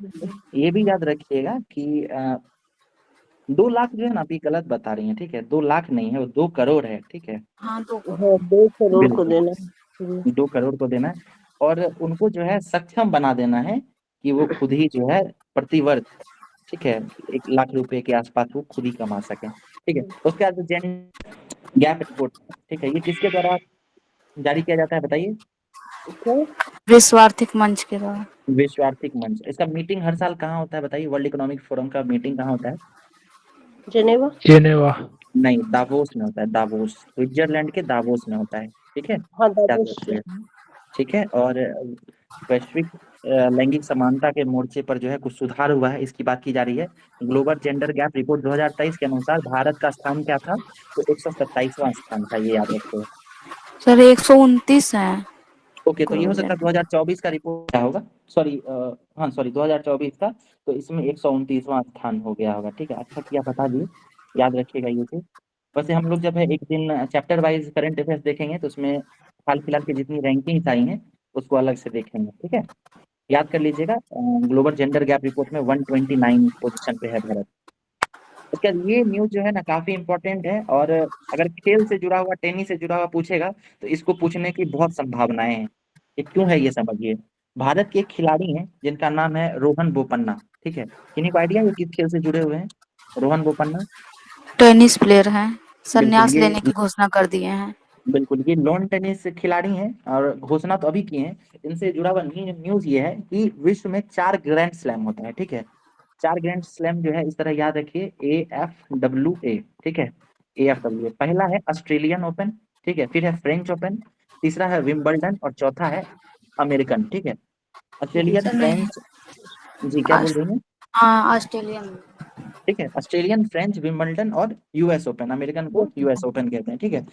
ये भी याद रखिएगा कि 2 लाख जो है ना, अभी गलत बता रही हैं, ठीक है। 2 लाख नहीं है, वो 2 करोड़ है, ठीक है। हाँ, 2 2 करोड़ को बिल्कुल, देना। 2 करोड़ को देना है, और उनको जो है सक्षम बना देना है कि वो खुद ही जो है प्रतिवर्ष, ठीक है, 1 लाख रुपए के आसपास वो खुद ही कमा सके, ठीक है। उसके बाद जेंडर गैप रिपोर्ट, ठीक है, ये किसके द्वारा जारी किया जाता है, बताइए? विश्व आर्थिक मंच के द्वारा। विश्व आर्थिक मंच। इसका मीटिंग हर साल कहाँ होता है, बताइए? वर्ल्ड इकोनॉमिक फोरम का मीटिंग कहाँ होता है? जेनेवा। जेनेवा। नहीं, दावोस में होता है, दावोस, स्विट्जरलैंड के दावोस में होता है, ठीक है, हाँ, याद दावोस। रखिएगा, ठीक है। और वैश्विक लैंगिक समानता के मोर्चे पर जो है कुछ सुधार हुआ है, इसकी बात की जा रही है। ग्लोबल जेंडर गैप रिपोर्ट 2023 के अनुसार भारत का स्थान क्या था? तो 127वां स्थान था, ये याद रखिएगा। सर 129 है। ओके, तो ये हो सकता है 2024 का रिपोर्ट क्या होगा, सॉरी, हाँ सॉरी, 2024 का, तो इसमें 129वां स्थान हो गया होगा, ठीक है। अच्छा किया बता दिए, याद रखिएगा ये चीज। वैसे हम लोग जब है एक दिन चैप्टर वाइज करंट अफेयर्स देखेंगे, तो उसमें हाल फिलहाल की जितनी रैंकिंग्स आई हैं उसको अलग से देखेंगे, ठीक है। याद कर लीजिएगा, ग्लोबल जेंडर गैप रिपोर्ट में 129 पोजीशन पे है भारत। उसके बाद ये न्यूज जो है ना, काफी इंपॉर्टेंट है, और अगर खेल से जुड़ा हुआ, टेनिस से जुड़ा हुआ पूछेगा तो इसको पूछने की बहुत संभावनाएं हैं। ये क्यों है, ये समझिए। भारत के एक खिलाड़ी हैं जिनका नाम है रोहन बोपन्ना, ठीक है। किन्हीं को आइडिया है किस खेल से जुड़े हुए हैं रोहन बोपन्ना? टेनिस प्लेयर हैं, बिल्कुल, संन्यास ये लेने की घोषणा कर दिए हैं। बिल्कुल, ये लॉन टेनिस खिलाड़ी हैं और घोषणा तो अभी की है। इनसे जुड़ा हुआ न्यूज ये है कि विश्व में 4 ग्रैंड स्लैम होता है, ठीक है। 4 ग्रैंड स्लैम जो है इस तरह याद रखिए, AFWA, ठीक है। AFWA पहला है ऑस्ट्रेलियन ओपन, ठीक है, फिर है फ्रेंच ओपन, तीसरा है विंबलडन और चौथा है अमेरिकन, ठीक है। ऑस्ट्रेलियन, सर नहीं, फ्रेंच, जी क्या बोल रही हैं? हाँ ऑस्ट्रेलियन। ठीक है, ऑस्ट्रेलियन, फ्रेंच, विंबलडन और US ओपन, अमेरिकन को US ओपन कहते हैं, ठीक है।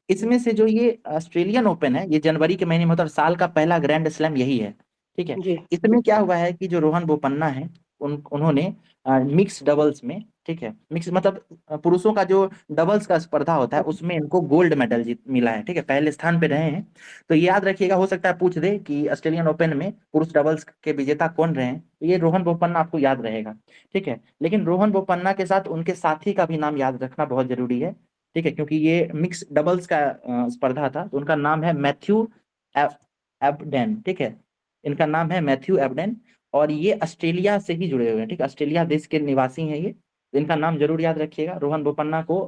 इसमें से जो ये ऑस्ट्रेलियन ओपन है, ये जनवरी के महीने में होता है और साल का पहला ग्रैंड स्लैम यही है, ठीक है। इसमें क्या हुआ है कि जो रोहन बोपन्ना है उन्होंने मिक्स डबल्स में, ठीक है, मिक्स मतलब पुरुषों का जो डबल्स का स्पर्धा होता है उसमें इनको गोल्ड मेडल जीत मिला है, ठीक है, पहले स्थान पे रहे हैं। तो ये याद रखिएगा, हो सकता है पूछ दे कि ऑस्ट्रेलियन ओपन में पुरुष डबल्स के विजेता कौन रहे हैं, तो ये रोहन बोपन्ना आपको याद रहेगा, ठीक है। लेकिन रोहन बोपन्ना के साथ उनके साथी का भी नाम याद रखना बहुत जरूरी है, ठीक है, क्योंकि ये मिक्स डबल्स का स्पर्धा था। तो उनका नाम है मैथ्यू एबडेन, ठीक है, इनका नाम है मैथ्यू एबडेन और ये ऑस्ट्रेलिया से ही जुड़े हुए हैं, ठीक है, ऑस्ट्रेलिया देश के निवासी हैं ये। तो इनका नाम जरूर याद रखिएगा। रोहन बोपन्ना को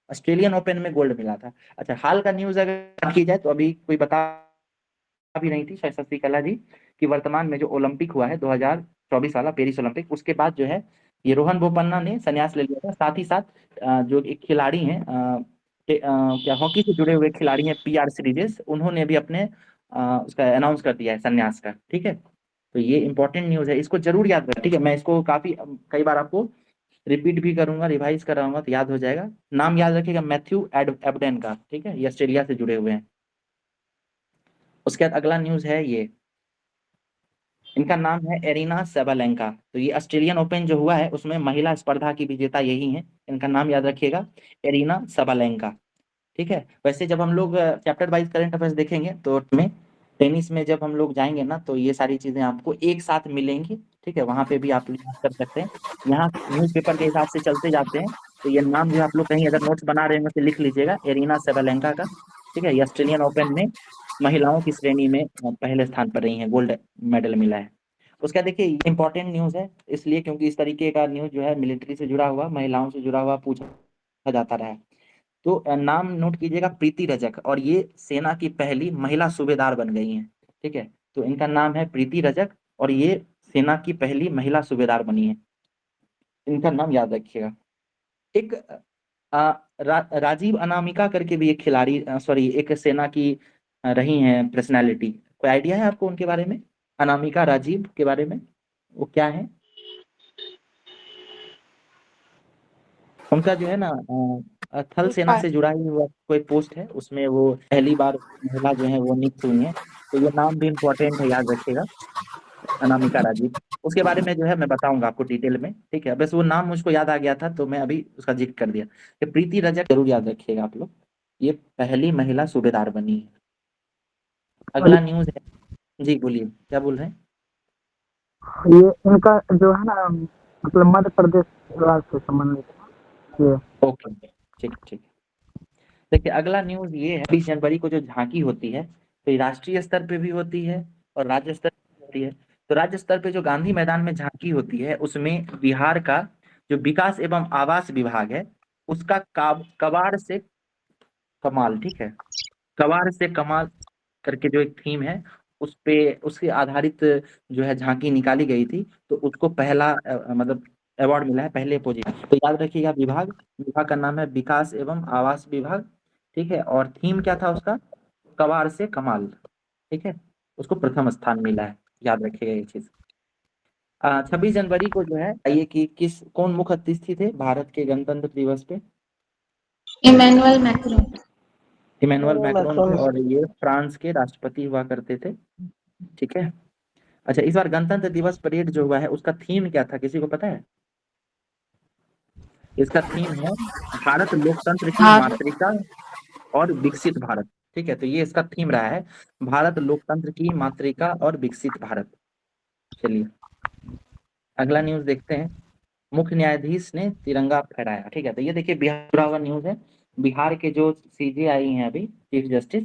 ऑस्ट्रेलियन ओपन में गोल्ड मिला था। अच्छा, हाल का न्यूज अगर बात की जाए तो अभी कोई बता भी नहीं थी शायद शशि कला जी कि वर्तमान में जो ओलंपिक हुआ है 2024 वाला पेरिस ओलंपिक, उसके बाद जो है ये रोहन बोपन्ना ने संन्यास ले लिया था। साथ ही साथ जो एक खिलाड़ी हैं क्या हॉकी से जुड़े हुए खिलाड़ी हैं PR सीरीजेस, उन्होंने भी अपने उसका अनाउंस कर दिया है संन्यास का, ठीक है। तो ये इंपॉर्टेंट न्यूज है, इसको जरूर याद रखें, ठीक है। मैं इसको काफी कई बार आपको रिपीट भी करूंगा, रिवाइज कराऊंगा तो याद हो जाएगा। नाम याद रखिएगा मैथ्यू एबडेन का, ठीक है, ये ऑस्ट्रेलिया से जुड़े हुए हैं। उसके बाद अगला न्यूज है ये, इनका नाम है एरिना सेबालेंका। तो ये ऑस्ट्रेलियन ओपन जो हुआ है उसमें महिला स्पर्धा की विजेता यही है, इनका नाम याद रखिएगा, एरिना सेबालेंका, ठीक है। वैसे जब हम लोग चैप्टर वाइज करंट अफेयर्स देखेंगे तो में टेनिस में जब हम लोग जाएंगे ना तो ये सारी चीजें आपको एक साथ मिलेंगी, ठीक है, वहां पे भी आप याद कर सकते हैं। यहाँ न्यूज़पेपर के हिसाब से चलते जाते हैं, तो ये नाम जो आप लोग कहीं अगर नोट्स बना रहे हैं तो लिख लीजिएगा, एरिना सेबालेंका का, ठीक है। ये ऑस्ट्रेलियन ओपन में महिलाओं की श्रेणी में पहले स्थान पर रही है, गोल्ड मेडल मिला है। उसका देखिए ये इंपॉर्टेंट न्यूज है इसलिए क्योंकि इस तरीके का न्यूज जो है मिलिट्री से जुड़ा हुआ, महिलाओं से जुड़ा हुआ पूछा जाता रहा है। तो नाम नोट कीजिएगा, प्रीति रजक, और ये सेना की पहली महिला सूबेदार बन गई हैं, ठीक है। तो इनका नाम है प्रीति रजक और ये सेना की पहली महिला सूबेदार बनी है, इनका नाम याद रखिएगा। एक राजीव अनामिका करके भी एक खिलाड़ी, सॉरी एक सेना की रही हैं पर्सनैलिटी, कोई आइडिया है आपको उनके बारे में? अनामिका राजीव के बारे में वो क्या है? उनका जो है ना थल सेना से जुड़ा ही हुआ कोई पोस्ट है, उसमें वो पहली बार महिला जो है वो नियुक्त हुई है। तो ये नाम भी इम्पोर्टेंट है, याद रखिएगा, अनामिका राजीव। उसके बारे में जो है मैं बताऊंगा आपको डिटेल में, ठीक है। बस वो नाम मुझको याद आ गया था तो मैं अभी उसका जिक्र कर दिया। कि प्रीति रजक जरूर याद रखिएगा आप लोग, ये पहली महिला सूबेदार बनी है। अगला न्यूज है, जी बोलिए क्या बोल रहे हैं? ये इनका जो है ना मतलब मध्य प्रदेश राज्य से संबंधित ये ओके, ठीक ठीक। देखिए अगला न्यूज ये है, 20 जनवरी को जो झांकी होती है तो ये राष्ट्रीय स्तर पे भी होती है और राज्य स्तर पे भी होती है। तो राज्य स्तर पे जो गांधी मैदान में झांकी होती है उसमें बिहार का जो विकास एवं आवास विभाग है उसका कबाड़ से कमाल, ठीक है, कबाड़ से कमाल करके जो एक थीम है उस पे उसके आधारित जो है झांकी निकाली गई थी। तो उसको पहला मतलब अवार्ड मिला है, पहले पोजीशन। तो याद रखिएगा, विभाग का नाम है विकास एवं आवास विभाग, ठीक है। और थीम क्या था उसका? कबाड़ से कमाल, ठीक है, उसको प्रथम स्थान मिला है, याद रखिएगा ये चीज। 26 जनवरी को जो है ये कि कौन मुख्य अतिथि थे भारत के गणतंत्र दिवस पे? Emmanuel Macron. इमैनुअल मैक्रोन थे और ये फ्रांस के राष्ट्रपति हुआ करते थे, ठीक है। अच्छा, इस बार गणतंत्र दिवस परेड जो हुआ है उसका थीम क्या था, किसी को पता है? इसका थीम है भारत लोकतंत्र की मातृका और विकसित भारत, ठीक है। तो ये इसका थीम रहा है, भारत लोकतंत्र की मातृका और विकसित भारत। चलिए अगला न्यूज देखते हैं, मुख्य न्यायाधीश ने तिरंगा फहराया, ठीक है। तो ये देखिए बिहार जुड़ा हुआ न्यूज है। बिहार के जो CJI हैं अभी चीफ जस्टिस,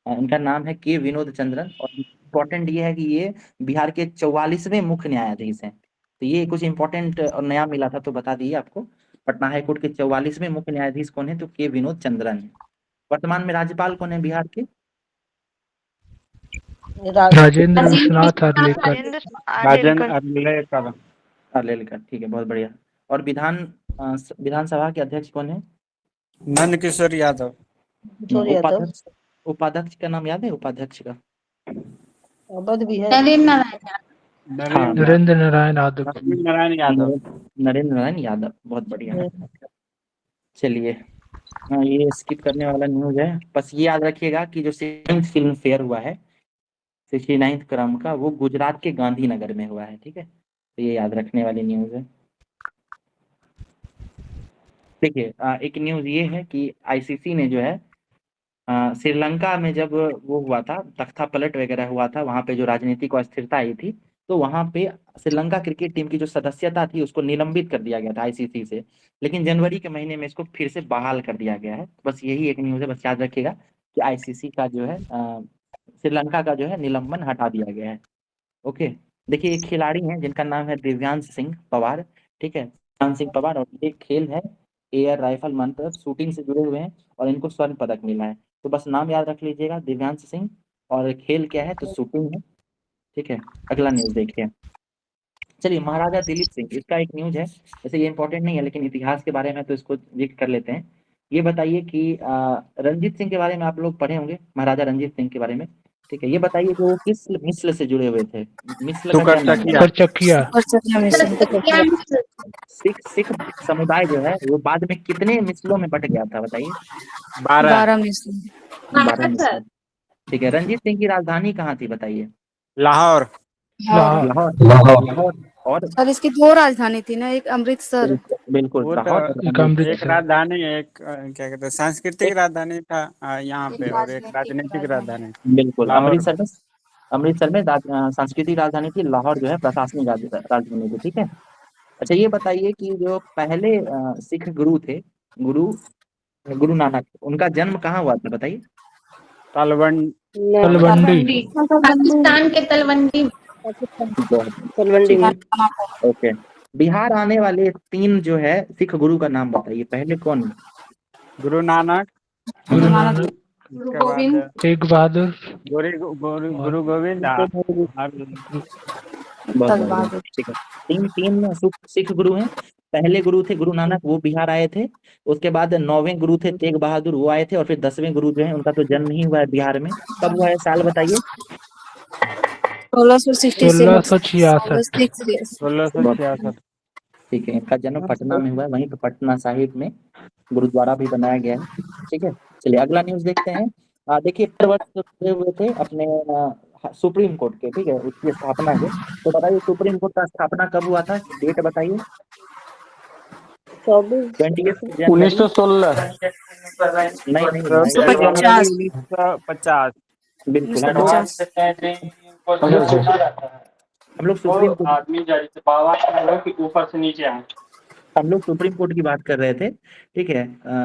इनका नाम है के विनोद चंद्रन और इम्पोर्टेंट ये है कि ये बिहार के 44वें मुख्य न्यायाधीश हैं। तो ये कुछ इंपॉर्टेंट और नया मिला था तो बता दिए आपको। पटना हाईकोर्ट के 44वें मुख्य न्यायाधीश कौन है? तो के विनोद चंद्रन है, वर्तमान में राज्यपाल कौन है बिहार के? राजेंद्र विश्वनाथ अर्लेकर। राजेंद्र अर्लेकर। अर्लेकर, ठीक है, बहुत बढ़िया। और विधानसभा के अध्यक्ष कौन है? नंद किशोर यादव। उपाध्यक्ष, उपाध्यक्ष का नाम याद है? उपाध्यक्ष का नरेंद्र नारायण हाँ, नरेंद्र नारायण यादव। नारायण यादव। नरेंद्र नारायण यादव, बहुत बढ़िया। चलिए, ये स्किप करने वाला न्यूज है, बस ये याद रखिएगा कि जो 69th फिल्म फेयर हुआ है 69th क्रम का, वो गुजरात के गांधीनगर में हुआ है, ठीक है, तो ये याद रखने वाली न्यूज है। देखिए, एक न्यूज ये है कि आईसीसी ने जो है श्रीलंका में जब वो हुआ था, तख्ता पलट वगैरह हुआ था, वहां पे जो राजनीतिक अस्थिरता आई थी, तो वहां पे श्रीलंका क्रिकेट टीम की जो सदस्यता थी उसको निलंबित कर दिया गया था आईसीसी से, लेकिन जनवरी के महीने में इसको फिर से बहाल कर दिया गया है। बस यही एक न्यूज है, बस याद रखिएगा कि आईसीसी का जो है श्रीलंका का जो है निलंबन हटा दिया गया है। ओके, देखिए एक खिलाड़ी हैं जिनका नाम है दिव्यांश सिंह पवार, ठीक है, दिव्यांश सिंह पवार, और एक खेल है एयर राइफल, मतलब शूटिंग से जुड़े हुए हैं, और इनको स्वर्ण पदक मिला है। तो बस नाम याद रख लीजिएगा, दिव्यांश सिंह, और खेल क्या है तो शूटिंग है, ठीक है। अगला न्यूज देखिए। चलिए, महाराजा दिलीप सिंह, इसका एक न्यूज है, वैसे ये इंपॉर्टेंट नहीं है लेकिन इतिहास के बारे में तो इसको जिक्र कर लेते हैं। ये बताइए कि रंजीत सिंह के बारे में आप लोग पढ़े होंगे, महाराजा रंजीत सिंह के बारे में, ठीक है, ये बताइए कि वो किस मिस्र से जुड़े हुए थे? मिस्र का क्या नाम है? सुकरचकिया। सुकरचकिया मिश्र। सिख समुदाय जो है वो बाद में कितने मिसलों में बट गया था बताइए? 12 मिश्र। 12 मिसल, ठीक है। रंजीत सिंह की राजधानी कहाँ थी बताइए? लाहौर। लाहौर, लाहौर। और और इसकी 2 राजधानी थी ना, एक अमृतसर। बिल्कुल, वो लाहौर तो और एक अमृतसर। एक राजधानी, एक क्या कहते हैं, सांस्कृतिक राजधानी था यहाँ पे, और एक राजनीतिक राजधानी। बिल्कुल, लाहौर। अमृतसर में सांस्कृतिक राजधानी थी, लाहौर जो है प्रशासनिक राजधानी थी, ठीक है। अच्छा, ये बताइए कि जो पहले सिख गुरु थे, गुरु गुरु नानक, उनका जन्म कहाँ हुआ था बताइए? तलवंडी। पाकिस्तान के तलवंडी में। तलवंडी में, ओके। बिहार आने वाले 3 जो है सिख गुरु का नाम बताइए, पहले कौन? गुरु नानक, गुरु नानक, उसके बाद तेग बहादुर, गुरु गोविंद, और बहुत बढ़िया, ठीक है। 3 सिख गुरु हैं। पहले गुरु थे गुरु नानक, वो बिहार आए थे। उसके बाद 9वें गुरु थे तेग बहादुर, वो आए थे। और फिर 10वें गुरु जो है उनका तो जन्म नहीं हुआ है बिहार में। कब हुआ है साल बताइए? 1666। 1666। ठीक है, इनका जन्म पटना में हुआ है, वहीं पे पटना साहिब में गुरुद्वारा भी बनाया गया है, ठीक है। चलिए अगला न्यूज देखते हैं। देखिए, हुए हुए थे अपने सुप्रीम कोर्ट के, ठीक है, उसकी स्थापना के। तो बताइए सुप्रीम कोर्ट का स्थापना कब हुआ था, डेट बताइए? 1916। नहीं नहीं, 1950। 1950। बिल्कुल। 1950। हम लोग सुप्रीम कोर्ट आदमी कि ऊपर से नीचे आए। हम लोग सुप्रीम कोर्ट की बात कर रहे थे, ठीक है।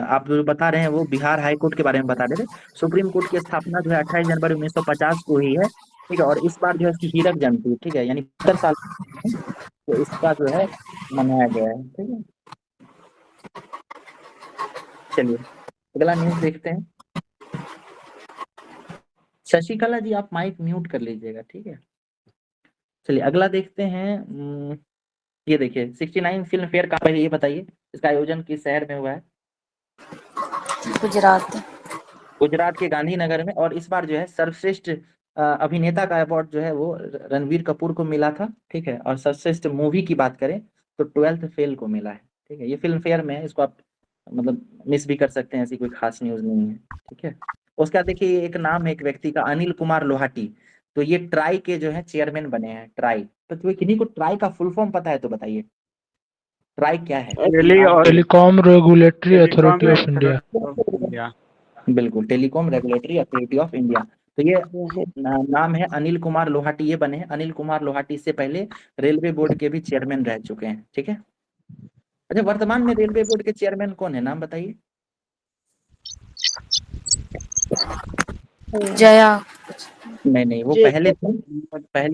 आप जो बता रहे हैं वो बिहार हाई कोर्ट के बारे में बता रहे थे। सुप्रीम कोर्ट की स्थापना जो है 28 जनवरी 1950 को हुई है, ठीक है। और इस बार जो है इसकी हीरक जयंती, ठीक है, यानी 70 साल तो इसका जो है मनाया गया है, ठीक है। चलिए अगला न्यूज देखते हैं। शशिकला जी, आप माइक म्यूट कर लीजिएगा, ठीक है। चलिए अगला देखते हैं। ये देखिए 69 फिल्म फेयर कहाँ पे है ये बताइए? इसका आयोजन किस शहर में हुआ है? गुजरात। गुजरात के गांधीनगर में। और इस बार जो है सर्वश्रेष्ठ अभिनेता का अवार्ड जो है वो रणवीर कपूर को मिला था, ठीक है। और सर्वश्रेष्ठ मूवी की बात करें तो 12th फेल को मिला है, ठीक है। ये फिल्म फेयर में है, इसको आप मतलब मिस भी कर सकते हैं, ऐसी कोई खास न्यूज नहीं है, ठीक है। उसका देखिए एक नाम है एक व्यक्ति का, अनिल कुमार लोहाटी। तो ये ट्राई के जो है चेयरमैन बने हैं, ट्राई। तो किन्हीं को ट्राई का फुल फॉर्म पता है तो बताइए, ट्राई क्या है? Telecom regulatory authority of India. बिल्कुल, telecom regulatory authority of India. तो ये नाम है अनिल कुमार लोहाटी, ये बने हैं। अनिल कुमार लोहाटी से पहले रेलवे बोर्ड के भी चेयरमैन रह चुके हैं, ठीक है। अच्छा, वर्तमान में रेलवे बोर्ड के चेयरमैन कौन है, नाम बताइए? जया। नहीं, वो पहले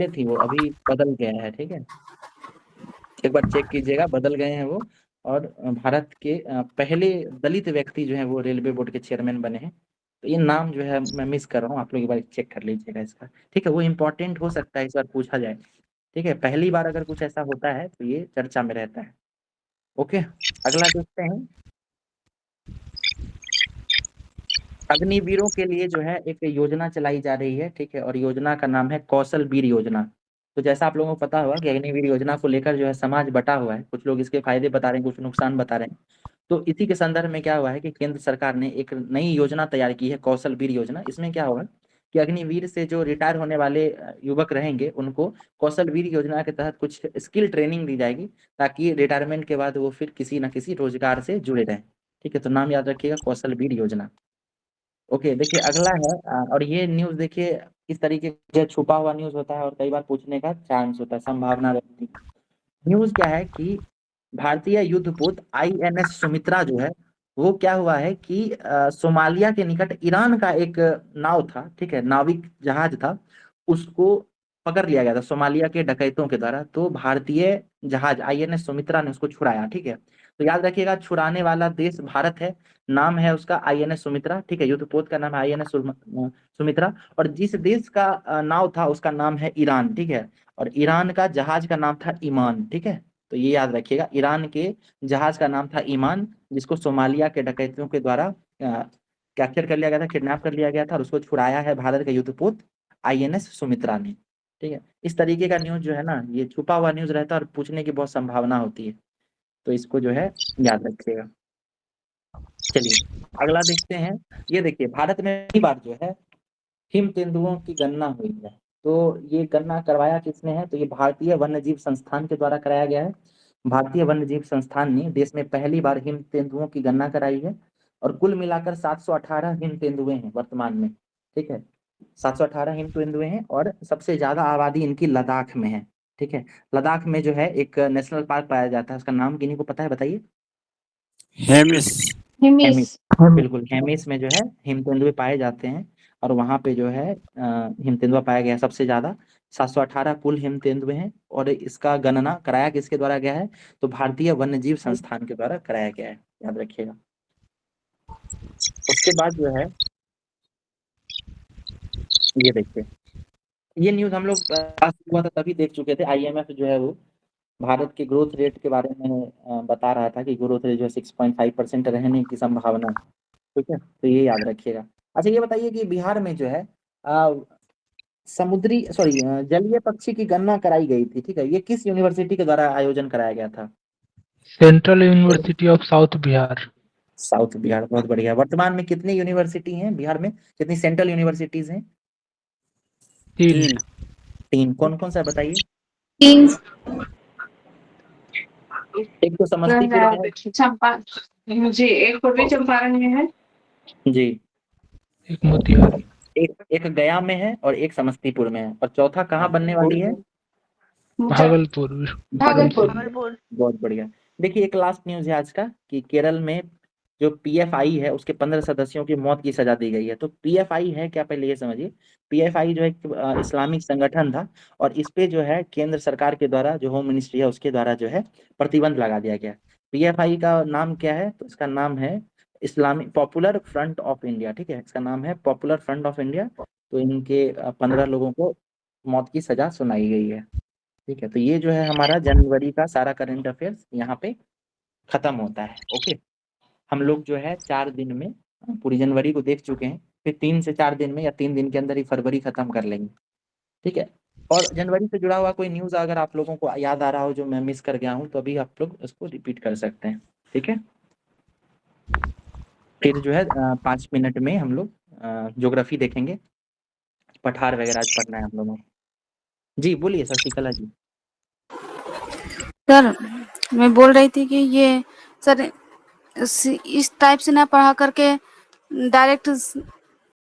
थी वो, अभी बदल गया है, ठीक है। एक बार चेक कीजिएगा, बदल गए हैं वो। और भारत के पहले दलित व्यक्ति जो है वो रेलवे बोर्ड के चेयरमैन बने हैं, तो ये नाम जो है मैं मिस कर रहा हूँ, आप लोग एक बार चेक कर लीजिएगा इसका, ठीक है। वो इम्पोर्टेंट हो सकता है, इस बार पूछा जाए, ठीक है। पहली बार अगर कुछ ऐसा होता है तो ये चर्चा में रहता है। ओके, अगला देखते हैं। अग्निवीरों के लिए जो है एक योजना चलाई जा रही है, ठीक है, और योजना का नाम है कौशल वीर योजना। तो जैसा आप लोगों को पता होगा कि अग्निवीर योजना को लेकर जो है समाज बटा हुआ है, कुछ लोग इसके फायदे बता रहे हैं, कुछ नुकसान बता रहे हैं। तो इसी के संदर्भ में क्या हुआ है कि केंद्र सरकार ने एक नई योजना तैयार की है, कौशल वीर योजना। इसमें क्या होगा कि अग्निवीर से जो रिटायर होने वाले युवक रहेंगे उनको कौशल वीर योजना के तहत कुछ स्किल ट्रेनिंग दी जाएगी, ताकि रिटायरमेंट के बाद वो फिर किसी न किसी रोजगार से जुड़े रहें, ठीक है। तो नाम याद रखिएगा, कौशल वीर योजना। ओके, देखिए अगला है और ये न्यूज देखिए इस तरीके से छुपा हुआ न्यूज होता है और कई बार पूछने का चांस होता है, संभावना रहती है। न्यूज क्या है कि भारतीय युद्धपोत आईएनएस सुमित्रा जो है वो क्या हुआ है कि सोमालिया के निकट ईरान का एक नाव था, ठीक है, नाविक जहाज था, उसको पकड़ लिया गया था सोमालिया के डकैतों के द्वारा। तो भारतीय जहाज आईएनएस सुमित्रा ने उसको छुड़ाया, ठीक है। तो याद रखिएगा, छुड़ाने वाला देश भारत है, नाम है उसका आईएनएस सुमित्रा, ठीक है। युद्धपोत का नाम है आईएनएस सुमित्रा, और जिस देश का नाव था उसका नाम है ईरान, ठीक है। और ईरान का जहाज का नाम था ईमान, ठीक है। तो ये याद रखिएगा, ईरान के जहाज का नाम था ईमान, जिसको सोमालिया के डकैतियों के द्वारा कैप्चर कर लिया गया था, किडनैप कर लिया गया था, और उसको छुड़ाया है भारत का युद्धपोत आईएनएस सुमित्रा ने, ठीक है। इस तरीके का न्यूज जो है ना, ये छुपा हुआ न्यूज रहता है और पूछने की बहुत संभावना होती है, तो इसको जो है याद रखिएगा। चलिए अगला देखते हैं। ये देखिए, भारत में पहली बार जो है हिम तेंदुओं की गणना हुई है। तो ये गणना करवाया किसने है, तो ये भारतीय वन्यजीव संस्थान के द्वारा कराया गया है। भारतीय वन्यजीव संस्थान ने देश में पहली बार हिम तेंदुओं की गणना कराई है, और कुल मिलाकर 718 हिम तेंदुए हैं वर्तमान में, ठीक है। 718 हिम तेंदुए हैं, और सबसे ज्यादा आबादी इनकी लद्दाख में है, ठीक है। लद्दाख में जो है एक नेशनल पार्क पाया जाता है, उसका नाम किन्हीं को पता है, बताइए। हेमिस। हेमिस, बिल्कुल, हेमिस में जो है हिम तेंदुए पाए जाते हैं, और वहां पे जो है हिम तेंदुआ पाया गया है सबसे ज्यादा। 718 कुल हिम तेंदुए हैं, और इसका गणना कराया किसके द्वारा गया है, तो भारतीय वन्यजीव संस्थान के द्वारा कराया गया है, याद रखिएगा। उसके बाद जो है ये देखिए, ये न्यूज हम लोग पास हुआ था तभी देख चुके थे। आईएमएफ जो है वो भारत के ग्रोथ रेट के बारे में बता रहा था कि ग्रोथ रेट जो है 6.5% रहने की संभावना है, ठीक है। तो ये याद रखिएगा। अच्छा ये बताइए कि बिहार में जो है जलीय पक्षी की गणना कराई गई थी, ठीक है। ये किस यूनिवर्सिटी के द्वारा आयोजन कराया गया था? Central university of south Bihar. South Bihar, बहुत बढ़िया। वर्तमान में कितनी यूनिवर्सिटी हैं बिहार में, कितनी सेंट्रल यूनिवर्सिटीज हैं? 3। 3। कौन कौन सा बताइए? 3 एक तो समस्तीपुर में है। जी, एक पूर्वी चंपारण में है। जी। एक मोतिहारी। एक गया में है और एक समस्तीपुर में है, और चौथा कहाँ बनने वाली है? भागलपुर। भागलपुर। बहुत बढ़िया। देखिए एक लास्ट न्यूज है आज का कि केरल में जो पीएफआई है उसके 15 सदस्यों की मौत की सजा दी गई है। तो पीएफआई है क्या, पहले ये समझिए। पीएफआई जो है एक इस्लामिक संगठन था, और इस पे जो है केंद्र सरकार के द्वारा, जो होम मिनिस्ट्री है उसके द्वारा जो है प्रतिबंध लगा दिया गया। पीएफआई का नाम क्या है, तो इसका नाम है Islamic popular front of India, ठीक है। इसका नाम है पॉपुलर फ्रंट ऑफ इंडिया। तो इनके 15 लोगों को मौत की सजा सुनाई गई है, ठीक है। तो ये जो है हमारा जनवरी का सारा करंट अफेयर्स यहाँ पे खत्म होता है। ओके, हम लोग जो है 4 दिन में पूरी जनवरी को देख चुके हैं, फिर 3 से 4 दिन में या 3 दिन के अंदर ही फरवरी खत्म कर लेंगे, ठीक है। और जनवरी से जुड़ा हुआ कोई न्यूज अगर आप लोगों को याद आ रहा हो जो मैं मिस कर गया हूँ, तो अभी आप लोग उसको रिपीट कर सकते हैं, ठीक है। फिर जो है 5 मिनट में हम लोग ज्योग्राफी देखेंगे, पठार वगैरह आज पढ़ना है हम लोगों को। जी बोलिए शशिकला जी। सर मैं बोल रही थी कि ये सर इस टाइप से ना पढ़ा करके डायरेक्ट